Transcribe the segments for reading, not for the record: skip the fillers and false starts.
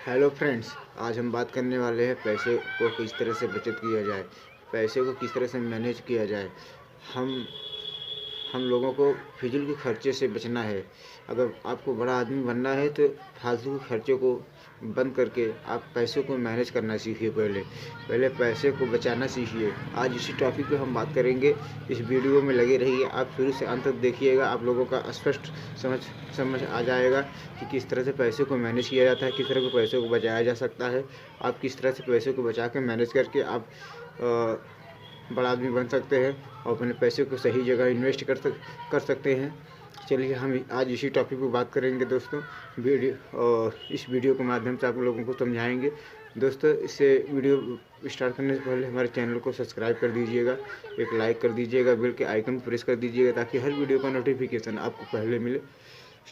Hello friends, आज हम बात करने वाले हैं पैसे को किस तरह से बचत किया जाए, पैसे को किस तरह से मैनेज किया जाए। हम हम लोगों को फिजूल के खर्चे से बचना है। अगर आपको बड़ा आदमी बनना है तो फालतू के खर्चों को बंद करके आप पैसों को मैनेज करना सीखिए। पहले पहले पैसे को बचाना सीखिए। आज इसी टॉपिक पे हम बात करेंगे। इस वीडियो में लगे रहिए, आप शुरू से अंत तक देखिएगा। आप लोगों का स्पष्ट समझ समझ आ जाएगा कि किस तरह से पैसे को मैनेज किया जाता है, किस तरह के पैसे को बचाया जा सकता है। आप किस तरह से पैसे को बचा के मैनेज करके आप बड़ा आदमी बन सकते हैं और अपने पैसे को सही जगह इन्वेस्ट कर सकते हैं। चलिए हम आज इसी टॉपिक पर बात करेंगे दोस्तों। इस वीडियो के माध्यम से आप लोगों को समझाएंगे। दोस्तों, इससे वीडियो स्टार्ट करने से पहले हमारे चैनल को सब्सक्राइब कर दीजिएगा, एक लाइक कर दीजिएगा, बेल के आइकन प्रेस कर दीजिएगा ताकि हर वीडियो का नोटिफिकेशन आपको पहले मिले।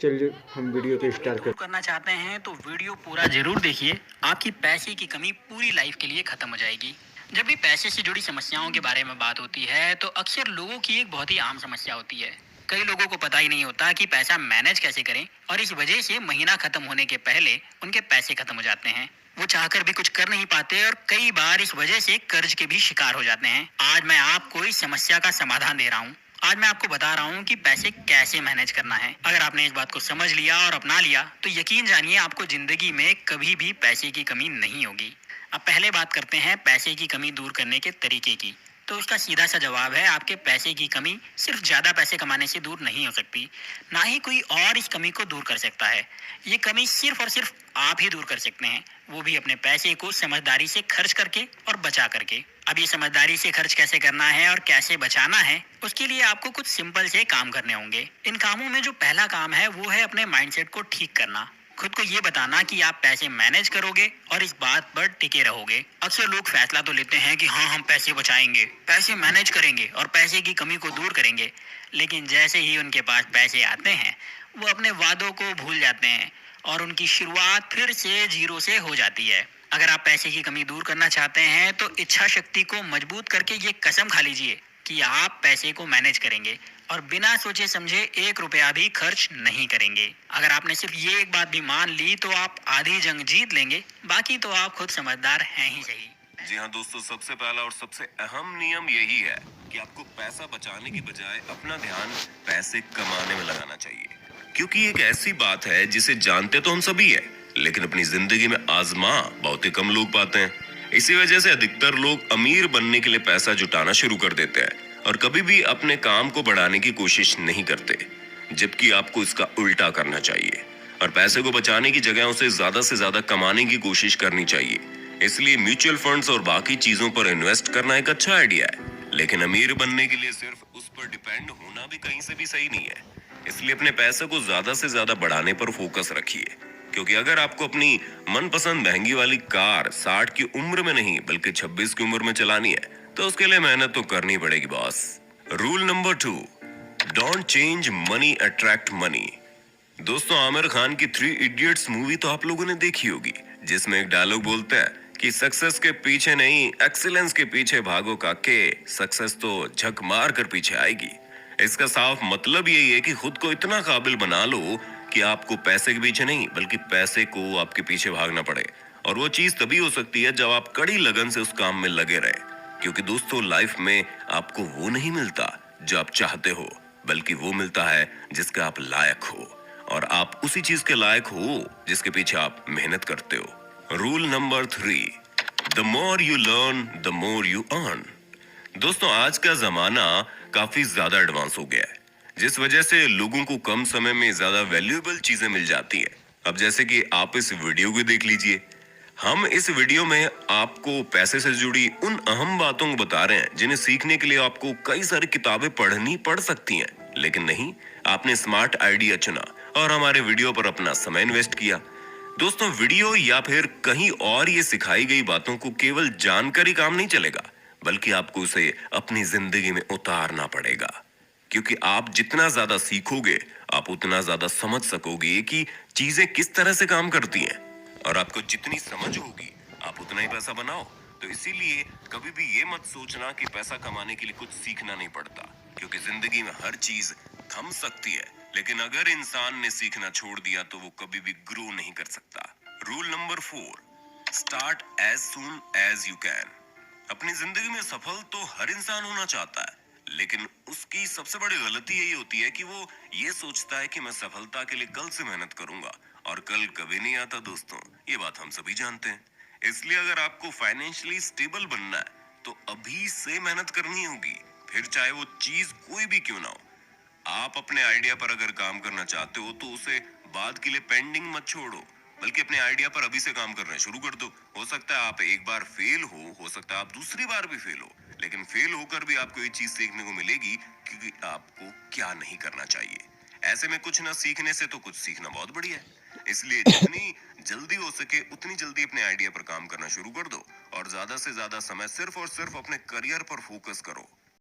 चलिए हम वीडियो को स्टार्ट करना चाहते हैं तो वीडियो पूरा जरूर देखिए। आपकी पैसे की कमी पूरी लाइफ के लिए खत्म हो जाएगी। जब भी पैसे से जुड़ी समस्याओं के बारे में बात होती है तो अक्सर लोगों की एक बहुत ही आम समस्या होती है। कई लोगों को पता ही नहीं होता कि पैसा मैनेज कैसे करें और इस वजह से महीना खत्म होने के पहले उनके पैसे खत्म हो जाते हैं। वो चाहकर भी कुछ कर नहीं पाते और कई बार इस वजह से कर्ज के भी शिकार हो जाते हैं। आज मैं आपको इस समस्या का समाधान दे रहा हूँ। आज मैं आपको बता रहा हूँ कि पैसे कैसे मैनेज करना है। अगर आपने इस बात को समझ लिया और अपना लिया तो यकीन जानिए आपको जिंदगी में कभी भी पैसे की कमी नहीं होगी। अब पहले बात करते हैं पैसे की कमी दूर करने के तरीके की। तो उसका सीधा सा जवाब है, आपके पैसे की कमी सिर्फ ज्यादा पैसे कमाने से दूर नहीं हो सकती। ना ही कोई और इस कमी को दूर कर सकता है। ये कमी सिर्फ और सिर्फ आप ही दूर कर सकते हैं, वो भी अपने पैसे को समझदारी से खर्च करके और बचा करके। अब ये समझदारी से खर्च कैसे करना है और कैसे बचाना है, उसके लिए आपको कुछ सिंपल से काम करने होंगे। इन कामों में जो पहला काम है वो है अपने माइंडसेट को ठीक करना। खुद को ये बताना कि आप पैसे मैनेज करोगे और इस बात पर टिके रहोगे। अक्सर लोग फैसला तो लेते हैं कि हाँ, हम पैसे बचाएंगे, पैसे मैनेज करेंगे और पैसे की कमी को दूर करेंगे, लेकिन जैसे ही उनके पास पैसे आते हैं वो अपने वादों को भूल जाते हैं और उनकी शुरुआत फिर से जीरो से हो जाती है। अगर आप पैसे की कमी दूर करना चाहते हैं तो इच्छा शक्ति को मजबूत करके ये कसम खा लीजिए कि आप पैसे को मैनेज करेंगे और बिना सोचे समझे 1 रुपया भी खर्च नहीं करेंगे। अगर आपने सिर्फ ये एक बात भी मान ली तो आप आधी जंग जीत लेंगे। बाकी तो आप खुद समझदार हैं ही सही। जी हाँ दोस्तों, सबसे पहला और सबसे अहम नियम यही है कि आपको पैसा बचाने की बजाय अपना ध्यान पैसे कमाने में लगाना चाहिए, क्योंकि एक ऐसी बात है जिसे जानते तो हम सभी है, लेकिन अपनी जिंदगी में आजमा बहुत ही कम लोग पाते हैं। इसी वजह से अधिकतर लोग अमीर बनने के लिए पैसा जुटाना शुरू कर देते हैं और कभी भी अपने काम को बढ़ाने की कोशिश नहीं करते, जबकि आपको इसका उल्टा करना चाहिए और पैसे को बचाने की जगह उसे ज्यादा से ज्यादा कमाने की कोशिश करनी चाहिए। इसलिए म्यूचुअल फंड्स और बाकी चीजों पर इन्वेस्ट करना एक अच्छा आइडिया है, लेकिन अमीर बनने के लिए सिर्फ उस पर डिपेंड होना भी कहीं से भी सही नहीं है। इसलिए अपने पैसे को ज्यादा से ज्यादा बढ़ाने पर फोकस रखिए, क्योंकि अगर आपको अपनी मनपसंद महंगी वाली कार 60 की उम्र में नहीं बल्कि 26 की उम्र में चलानी है तो उसके लिए मेहनत तो करनी पड़ेगी boss. Rule number 2, don't change money attract money. दोस्तों, आमिर खान की 3 इडियट्स मूवी तो आप लोगों ने देखी होगी, जिसमें एक डायलॉग बोलते हैं कि सक्सेस के पीछे नहीं एक्सीलेंस के पीछे भागो काके, सक्सेस तो झक मार कर पीछे आएगी। इसका साफ मतलब यही है कि खुद को इतना काबिल बना लो कि आपको पैसे के पीछे नहीं बल्कि पैसे को आपके पीछे भागना पड़े। और वो चीज तभी हो सकती है जब आप कड़ी लगन से उस काम में लगे रहे, क्योंकि दोस्तों लाइफ में आपको वो नहीं मिलता जो आप चाहते हो, बल्कि वो मिलता है जिसका आप लायक हो, और आप उसी चीज के लायक हो जिसके पीछे आप मेहनत करते हो। Rule number 3, the more you learn the more you earn. दोस्तों, आज का जमाना काफी ज्यादा एडवांस हो गया है, जिस वजह से लोगों को कम समय में ज्यादा वैल्यूएबल चीजें मिल जाती है। अब जैसे कि आप इस वीडियो को देख लीजिए, हम इस वीडियो में आपको पैसे से जुड़ी उन अहम बातों को बता रहे हैं जिन्हें सीखने के लिए आपको कई सारी किताबें पढ़नी पड़ सकती हैं, लेकिन नहीं, आपने स्मार्ट आइडिया चुना और हमारे वीडियो पर अपना समय इन्वेस्ट किया। दोस्तों, वीडियो या फिर कहीं और ये सिखाई गई बातों को केवल जानकर ही काम नहीं चलेगा, बल्कि आपको उसे अपनी जिंदगी में उतारना पड़ेगा, क्योंकि आप जितना ज्यादा सीखोगे आप उतना ज्यादा समझ सकोगे कि चीजें किस तरह से काम करती हैं, और आपको जितनी समझ होगी आप उतना ही पैसा बनाओ। तो इसीलिए कभी भी ये मत सोचना कि पैसा कमाने के लिए कुछ सीखना नहीं पड़ता, क्योंकि जिंदगी में हर चीज थम सकती है, लेकिन अगर इंसान ने सीखना छोड़ दिया तो वो कभी भी ग्रो नहीं कर सकता। Rule number 4, start as soon as you can. अपनी जिंदगी में सफल तो हर इंसान होना चाहता है, लेकिन उसकी सबसे बड़ी गलती यही होती है कि वो ये सोचता है कि मैं सफलता के लिए कल से मेहनत करूंगा, और कल कभी नहीं आता दोस्तों। ये बात हम सभी जानते हैं। इसलिए अगर आपको फाइनेंशियली स्टेबल बनना है तो अभी से मेहनत करनी होगी, फिर चाहे वो चीज कोई भी क्यों ना हो। आप अपने आइडिया पर अगर काम करना चाहते हो तो उसे बाद के लिए पेंडिंग मत छोड़ो, बल्कि अपने आइडिया पर अभी से काम करना शुरू कर दो। हो सकता है आप एक बार फेल हो सकता है आप दूसरी बार भी फेल हो, लेकिन फेल होकर भी आपको ये चीज सीखने को मिलेगी कि आपको क्या नहीं करना चाहिए। ऐसे में कुछ ना सीखने से तो कुछ सीखना बहुत बढ़िया है। इसलिए जितनी जल्दी हो सके उतनी जल्दी अपने आइडिया पर काम करना शुरू कर दो, और ज्यादा से ज्यादा समय सिर्फ और सिर्फ अपने करियर पर फोकस करो।